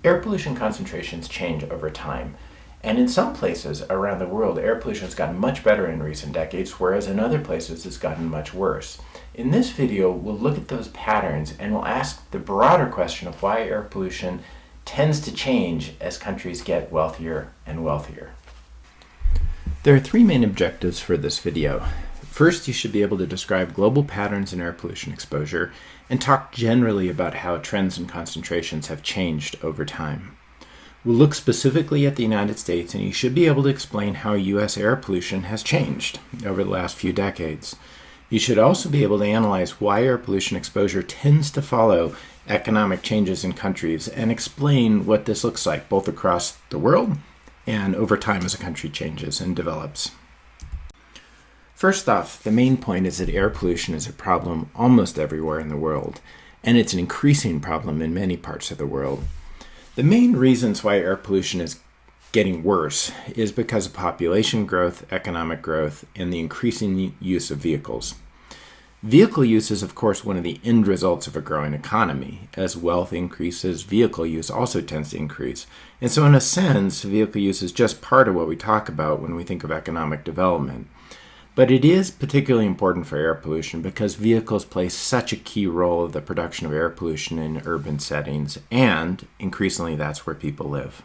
Air pollution concentrations change over time, and in some places around the world, air pollution has gotten much better in recent decades, whereas in other places it's gotten much worse. In this video, we'll look at those patterns and we'll ask the broader question of why air pollution tends to change as countries get wealthier and wealthier. There are three main objectives for this video. First, you should be able to describe global patterns in air pollution exposure and talk generally about how trends and concentrations have changed over time. We'll look specifically at the United States, and you should be able to explain how U.S. air pollution has changed over the last few decades. You should also be able to analyze why air pollution exposure tends to follow economic changes in countries and explain what this looks like both across the world and over time as a country changes and develops. First off, the main point is that air pollution is a problem almost everywhere in the world, and it's an increasing problem in many parts of the world. The main reasons why air pollution is getting worse is because of population growth, economic growth, and the increasing use of vehicles. Vehicle use is, of course, one of the end results of a growing economy. As wealth increases, vehicle use also tends to increase. And so in a sense, vehicle use is just part of what we talk about when we think of economic development. But it is particularly important for air pollution because vehicles play such a key role in the production of air pollution in urban settings, and increasingly that's where people live.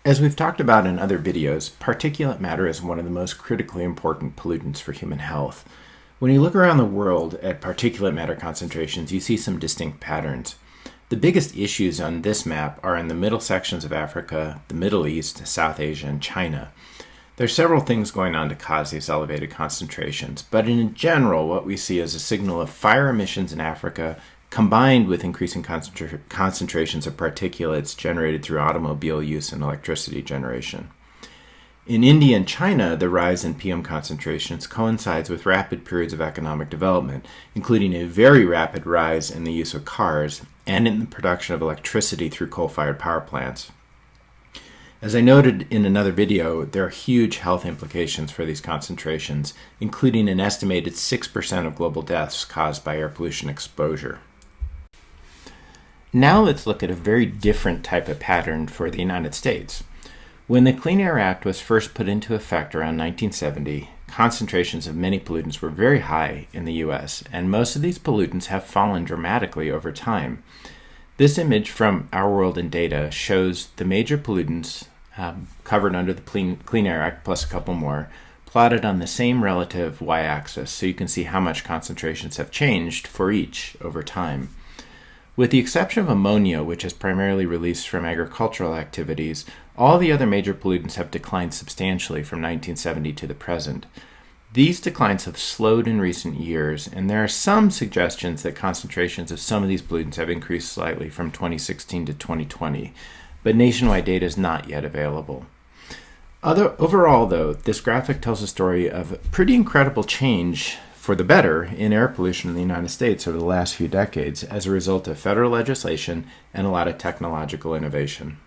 As we've talked about in other videos, particulate matter is one of the most critically important pollutants for human health. When you look around the world at particulate matter concentrations, you see some distinct patterns. The biggest issues on this map are in the middle sections of Africa, the Middle East, South Asia, and China. There are several things going on to cause these elevated concentrations, but in general, what we see is a signal of fire emissions in Africa combined with increasing concentrations of particulates generated through automobile use and electricity generation. In India and China, the rise in PM concentrations coincides with rapid periods of economic development, including a very rapid rise in the use of cars and in the production of electricity through coal-fired power plants. As I noted in another video, there are huge health implications for these concentrations, including an estimated 6% of global deaths caused by air pollution exposure. Now let's look at a very different type of pattern for the United States. When the Clean Air Act was first put into effect around 1970, concentrations of many pollutants were very high in the U.S., and most of these pollutants have fallen dramatically over time. This image from Our World in Data shows the major pollutants covered under the Clean Air Act, plus a couple more, plotted on the same relative y-axis, so you can see how much concentrations have changed for each over time. With the exception of ammonia, which is primarily released from agricultural activities, all the other major pollutants have declined substantially from 1970 to the present. These declines have slowed in recent years, and there are some suggestions that concentrations of some of these pollutants have increased slightly from 2016 to 2020, but nationwide data is not yet available. Overall, though, this graphic tells a story of pretty incredible change for the better in air pollution in the United States over the last few decades as a result of federal legislation and a lot of technological innovation.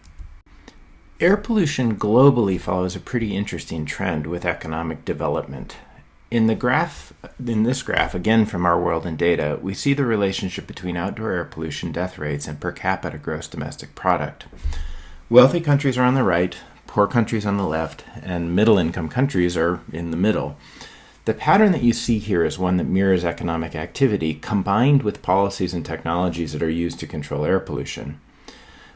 Air pollution globally follows a pretty interesting trend with economic development. In this graph, again from Our World in Data, we see the relationship between outdoor air pollution death rates and per capita gross domestic product. Wealthy countries are on the right, poor countries on the left, and middle-income countries are in the middle. The pattern that you see here is one that mirrors economic activity combined with policies and technologies that are used to control air pollution.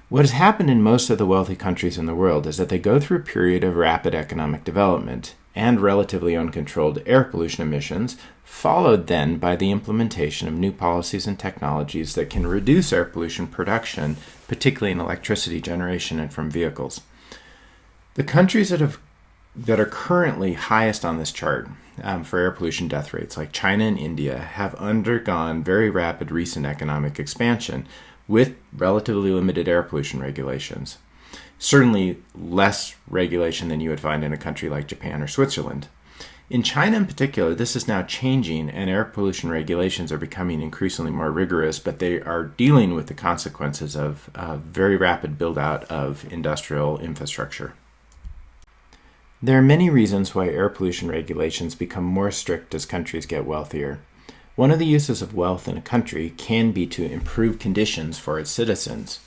What has happened in most of the wealthy countries in the world is that they go through a period of rapid economic development and relatively uncontrolled air pollution emissions, followed then by the implementation of new policies and technologies that can reduce air pollution production, particularly in electricity generation and from vehicles. The countries that are currently highest on this chart for air pollution death rates, like China and India, have undergone very rapid recent economic expansion with relatively limited air pollution regulations. Certainly less regulation than you would find in a country like Japan or Switzerland. In China in particular, this is now changing, and air pollution regulations are becoming increasingly more rigorous, but they are dealing with the consequences of very rapid build-out of industrial infrastructure. There are many reasons why air pollution regulations become more strict as countries get wealthier. One of the uses of wealth in a country can be to improve conditions for its citizens.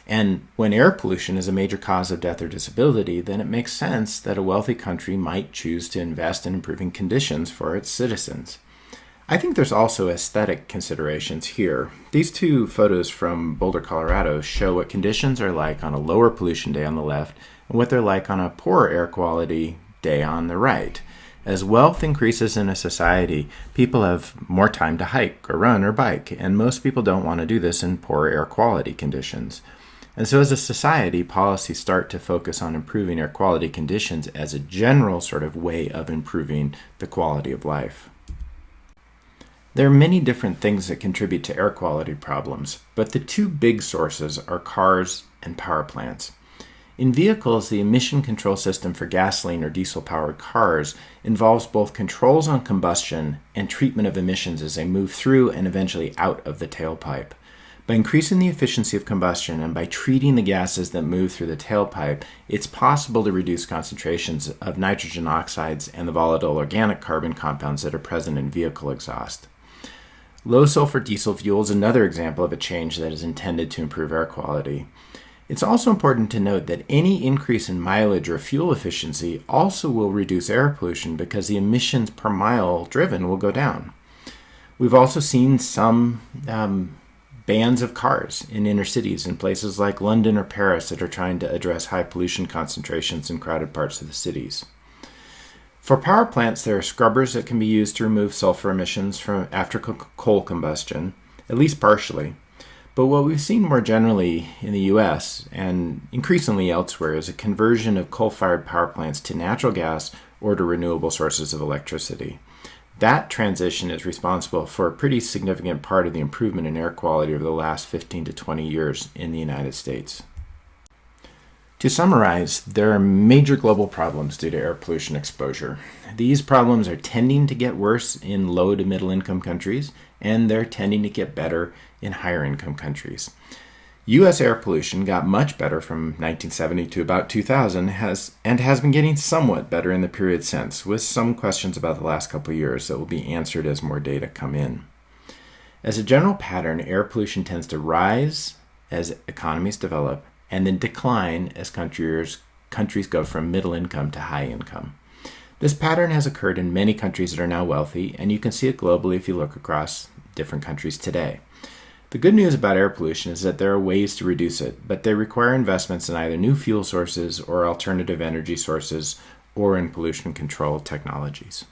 And when air pollution is a major cause of death or disability, then it makes sense that a wealthy country might choose to invest in improving conditions for its citizens. I think there's also aesthetic considerations here. These two photos from Boulder, Colorado show what conditions are like on a lower pollution day on the left and what they're like on a poorer air quality day on the right. As wealth increases in a society, people have more time to hike or run or bike, and most people don't want to do this in poor air quality conditions. And so as a society, policies start to focus on improving air quality conditions as a general sort of way of improving the quality of life. There are many different things that contribute to air quality problems, but the two big sources are cars and power plants. In vehicles, the emission control system for gasoline or diesel-powered cars involves both controls on combustion and treatment of emissions as they move through and eventually out of the tailpipe. By increasing the efficiency of combustion and by treating the gases that move through the tailpipe, it's possible to reduce concentrations of nitrogen oxides and the volatile organic carbon compounds that are present in vehicle exhaust. Low sulfur diesel fuel is another example of a change that is intended to improve air quality. It's also important to note that any increase in mileage or fuel efficiency also will reduce air pollution because the emissions per mile driven will go down. We've also seen some bans of cars in inner cities in places like London or Paris that are trying to address high pollution concentrations in crowded parts of the cities. For power plants, there are scrubbers that can be used to remove sulfur emissions from after coal combustion, at least partially. But what we've seen more generally in the US and increasingly elsewhere is a conversion of coal-fired power plants to natural gas or to renewable sources of electricity. That transition is responsible for a pretty significant part of the improvement in air quality over the last 15 to 20 years in the United States. To summarize, there are major global problems due to air pollution exposure. These problems are tending to get worse in low to middle income countries, and they're tending to get better in higher income countries. U.S. air pollution got much better from 1970 to about 2000 and has been getting somewhat better in the period since, with some questions about the last couple of years that will be answered as more data come in. As a general pattern, air pollution tends to rise as economies develop and then decline as countries go from middle income to high income. This pattern has occurred in many countries that are now wealthy, and you can see it globally if you look across different countries today. The good news about air pollution is that there are ways to reduce it, but they require investments in either new fuel sources or alternative energy sources or in pollution control technologies.